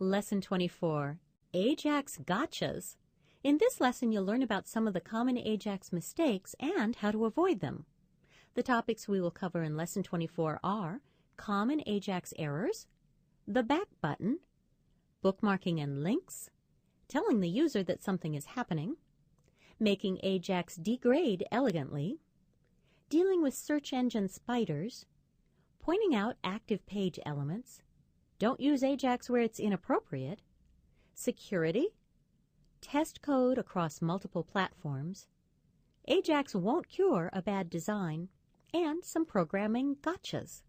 Lesson 24, Ajax Gotchas. In this lesson, you'll learn about some of the common Ajax mistakes and how to avoid them. The topics we will cover in Lesson 24 are common Ajax errors, the back button, bookmarking and links, telling the user that something is happening, making Ajax degrade elegantly, dealing with search engine spiders, pointing out active page elements, don't use Ajax where it's inappropriate, security, test code across multiple platforms, Ajax won't cure a bad design, and some programming gotchas.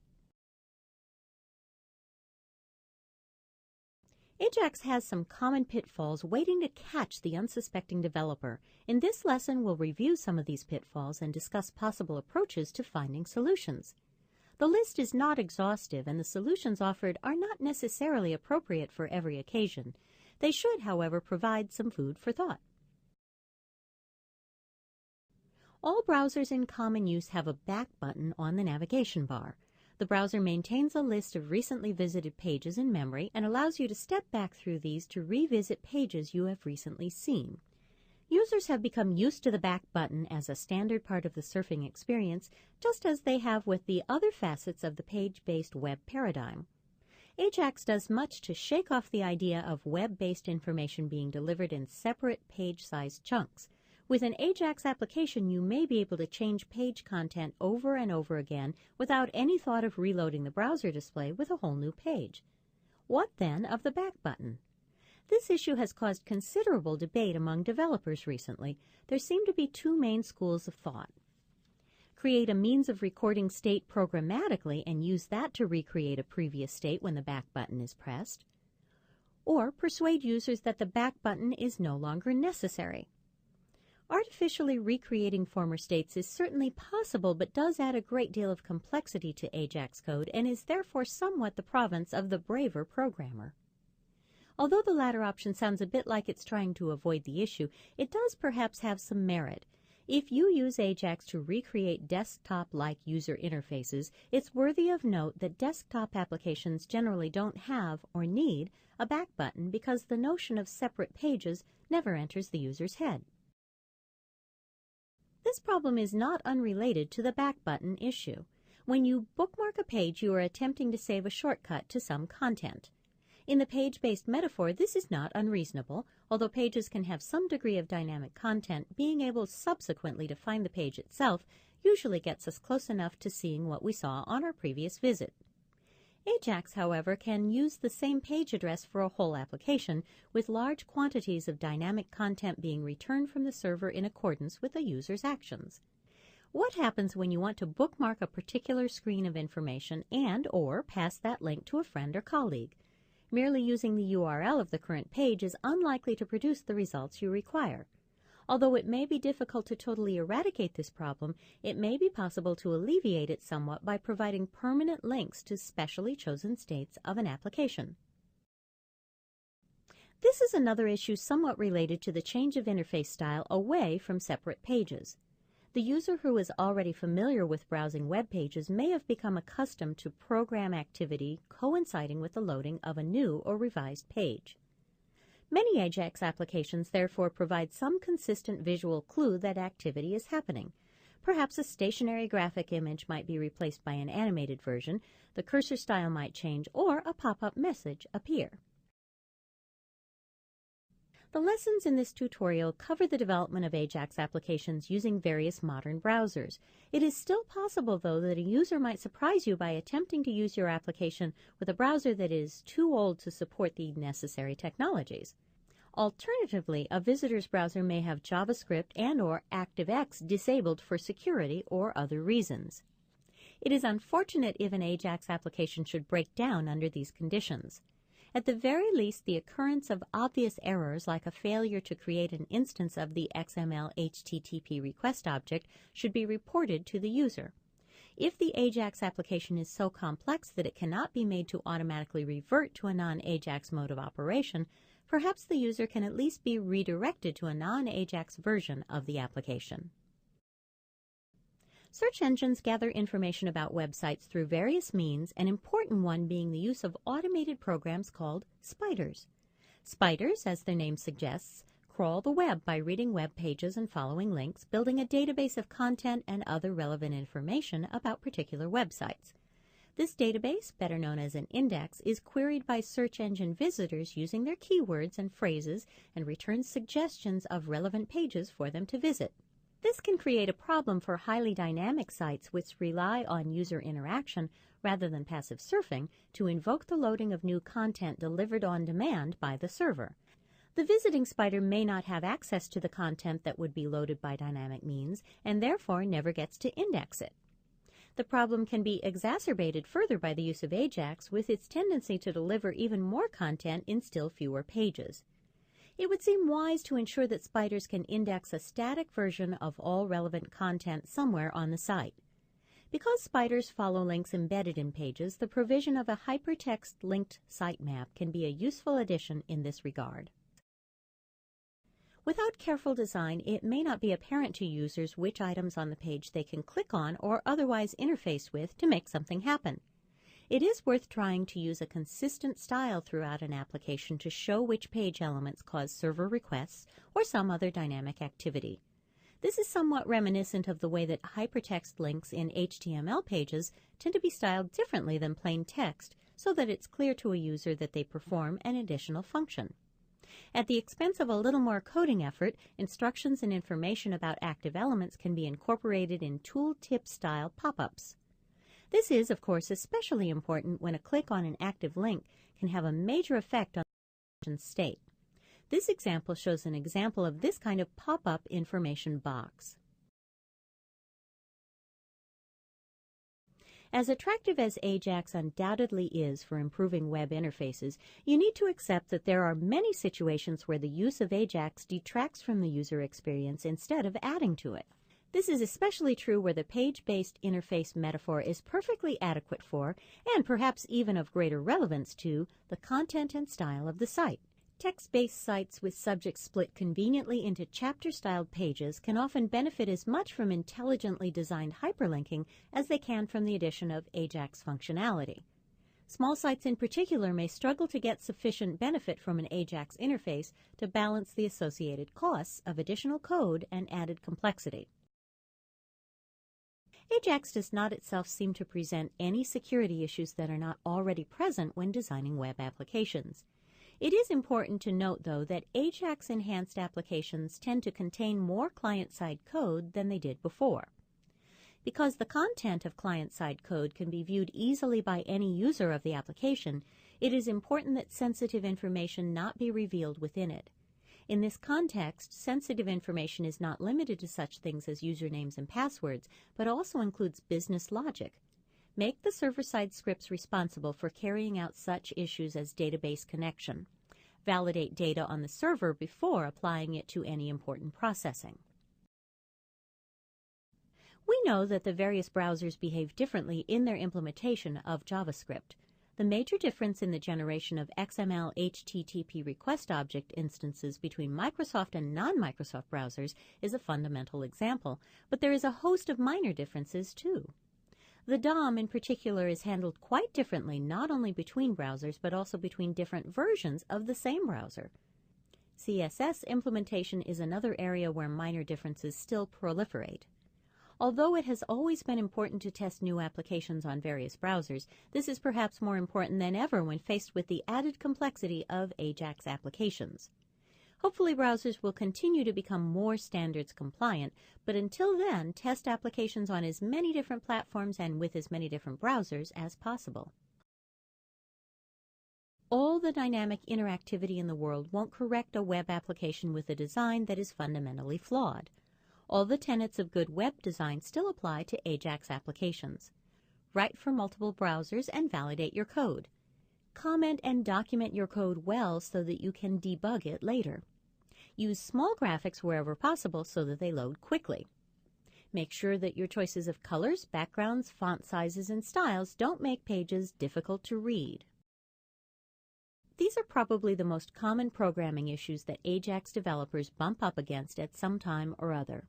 Ajax has some common pitfalls waiting to catch the unsuspecting developer. In this lesson, we'll review some of these pitfalls and discuss possible approaches to finding solutions. The list is not exhaustive, and the solutions offered are not necessarily appropriate for every occasion. They should, however, provide some food for thought. All browsers in common use have a back button on the navigation bar. The browser maintains a list of recently visited pages in memory and allows you to step back through these to revisit pages you have recently seen. Users have become used to the back button as a standard part of the surfing experience, just as they have with the other facets of the page-based web paradigm. Ajax does much to shake off the idea of web-based information being delivered in separate page-sized chunks. With an Ajax application, you may be able to change page content over and over again without any thought of reloading the browser display with a whole new page. What then of the back button? This issue has caused considerable debate among developers recently. There seem to be two main schools of thought. Create a means of recording state programmatically and use that to recreate a previous state when the back button is pressed. Or persuade users that the back button is no longer necessary. Artificially recreating former states is certainly possible, but does add a great deal of complexity to Ajax code and is therefore somewhat the province of the braver programmer. Although the latter option sounds a bit like it's trying to avoid the issue, it does perhaps have some merit. If you use Ajax to recreate desktop-like user interfaces, it's worthy of note that desktop applications generally don't have or need a back button because the notion of separate pages never enters the user's head. This problem is not unrelated to the back button issue. When you bookmark a page, you are attempting to save a shortcut to some content. In the page-based metaphor, this is not unreasonable. Although pages can have some degree of dynamic content, being able subsequently to find the page itself usually gets us close enough to seeing what we saw on our previous visit. Ajax, however, can use the same page address for a whole application, with large quantities of dynamic content being returned from the server in accordance with the user's actions. What happens when you want to bookmark a particular screen of information and/or pass that link to a friend or colleague? Merely using the URL of the current page is unlikely to produce the results you require. Although it may be difficult to totally eradicate this problem, it may be possible to alleviate it somewhat by providing permanent links to specially chosen states of an application. This is another issue somewhat related to the change of interface style away from separate pages. The user who is already familiar with browsing web pages may have become accustomed to program activity coinciding with the loading of a new or revised page. Many Ajax applications therefore provide some consistent visual clue that activity is happening. Perhaps a stationary graphic image might be replaced by an animated version, the cursor style might change, or a pop-up message appear. The lessons in this tutorial cover the development of Ajax applications using various modern browsers. It is still possible, though, that a user might surprise you by attempting to use your application with a browser that is too old to support the necessary technologies. Alternatively, a visitor's browser may have JavaScript and/or ActiveX disabled for security or other reasons. It is unfortunate if an Ajax application should break down under these conditions. At the very least, the occurrence of obvious errors like a failure to create an instance of the XML HTTP request object should be reported to the user. If the Ajax application is so complex that it cannot be made to automatically revert to a non-Ajax mode of operation, perhaps the user can at least be redirected to a non-Ajax version of the application. Search engines gather information about websites through various means, an important one being the use of automated programs called spiders. Spiders, as their name suggests, crawl the web by reading web pages and following links, building a database of content and other relevant information about particular websites. This database, better known as an index, is queried by search engine visitors using their keywords and phrases and returns suggestions of relevant pages for them to visit. This can create a problem for highly dynamic sites which rely on user interaction rather than passive surfing to invoke the loading of new content delivered on demand by the server. The visiting spider may not have access to the content that would be loaded by dynamic means and therefore never gets to index it. The problem can be exacerbated further by the use of Ajax with its tendency to deliver even more content in still fewer pages. It would seem wise to ensure that spiders can index a static version of all relevant content somewhere on the site. Because spiders follow links embedded in pages, the provision of a hypertext linked sitemap can be a useful addition in this regard. Without careful design, it may not be apparent to users which items on the page they can click on or otherwise interface with to make something happen. It is worth trying to use a consistent style throughout an application to show which page elements cause server requests or some other dynamic activity. This is somewhat reminiscent of the way that hypertext links in HTML pages tend to be styled differently than plain text so that it's clear to a user that they perform an additional function. At the expense of a little more coding effort, instructions and information about active elements can be incorporated in tooltip-style pop-ups. This is, of course, especially important when a click on an active link can have a major effect on the state. This example shows an example of this kind of pop-up information box. As attractive as Ajax undoubtedly is for improving web interfaces, you need to accept that there are many situations where the use of Ajax detracts from the user experience instead of adding to it. This is especially true where the page-based interface metaphor is perfectly adequate for, and perhaps even of greater relevance to, the content and style of the site. Text-based sites with subjects split conveniently into chapter-styled pages can often benefit as much from intelligently designed hyperlinking as they can from the addition of Ajax functionality. Small sites in particular may struggle to get sufficient benefit from an Ajax interface to balance the associated costs of additional code and added complexity. Ajax does not itself seem to present any security issues that are not already present when designing web applications. It is important to note, though, that Ajax-enhanced applications tend to contain more client-side code than they did before. Because the content of client-side code can be viewed easily by any user of the application, it is important that sensitive information not be revealed within it. In this context, sensitive information is not limited to such things as usernames and passwords, but also includes business logic. Make the server-side scripts responsible for carrying out such issues as database connection. Validate data on the server before applying it to any important processing. We know that the various browsers behave differently in their implementation of JavaScript. The major difference in the generation of XML HTTP request object instances between Microsoft and non-Microsoft browsers is a fundamental example, but there is a host of minor differences too. The DOM in particular is handled quite differently not only between browsers but also between different versions of the same browser. CSS implementation is another area where minor differences still proliferate. Although it has always been important to test new applications on various browsers, this is perhaps more important than ever when faced with the added complexity of Ajax applications. Hopefully browsers will continue to become more standards compliant, but until then, test applications on as many different platforms and with as many different browsers as possible. All the dynamic interactivity in the world won't correct a web application with a design that is fundamentally flawed. All the tenets of good web design still apply to Ajax applications. Write for multiple browsers and validate your code. Comment and document your code well so that you can debug it later. Use small graphics wherever possible so that they load quickly. Make sure that your choices of colors, backgrounds, font sizes, and styles don't make pages difficult to read. These are probably the most common programming issues that Ajax developers bump up against at some time or other.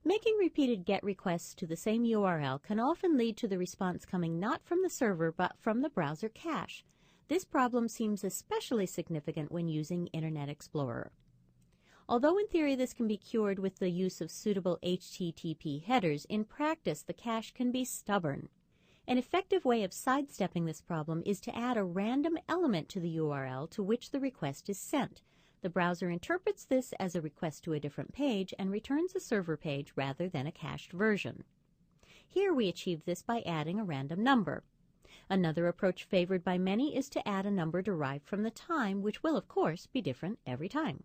Making repeated GET requests to the same URL can often lead to the response coming not from the server but from the browser cache. This problem seems especially significant when using Internet Explorer. Although in theory this can be cured with the use of suitable HTTP headers, in practice the cache can be stubborn. An effective way of sidestepping this problem is to add a random element to the URL to which the request is sent. The browser interprets this as a request to a different page and returns a server page rather than a cached version. Here we achieve this by adding a random number. Another approach favored by many is to add a number derived from the time, which will, of course, be different every time.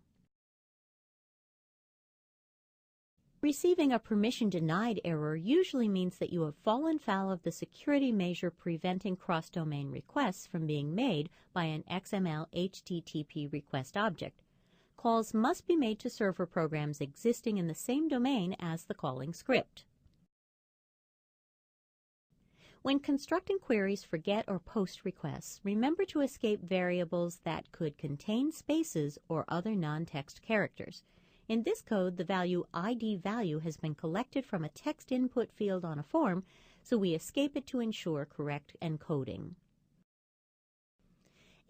Receiving a permission denied error usually means that you have fallen foul of the security measure preventing cross-domain requests from being made by an XML HTTP request object. Calls must be made to server programs existing in the same domain as the calling script. When constructing queries for GET or POST requests, remember to escape variables that could contain spaces or other non-text characters. In this code, the value ID value has been collected from a text input field on a form, so we escape it to ensure correct encoding.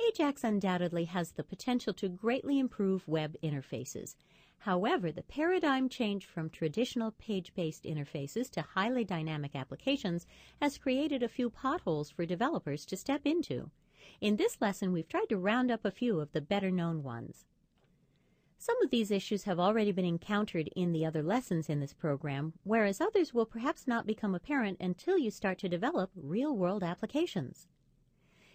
Ajax undoubtedly has the potential to greatly improve web interfaces. However, the paradigm change from traditional page-based interfaces to highly dynamic applications has created a few potholes for developers to step into. In this lesson, we've tried to round up a few of the better-known ones. Some of these issues have already been encountered in the other lessons in this program, whereas others will perhaps not become apparent until you start to develop real-world applications.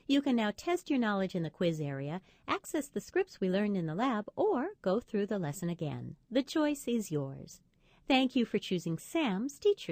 You can now test your knowledge in the quiz area, access the scripts we learned in the lab, or go through the lesson again. The choice is yours. Thank you for choosing Sam's Teacher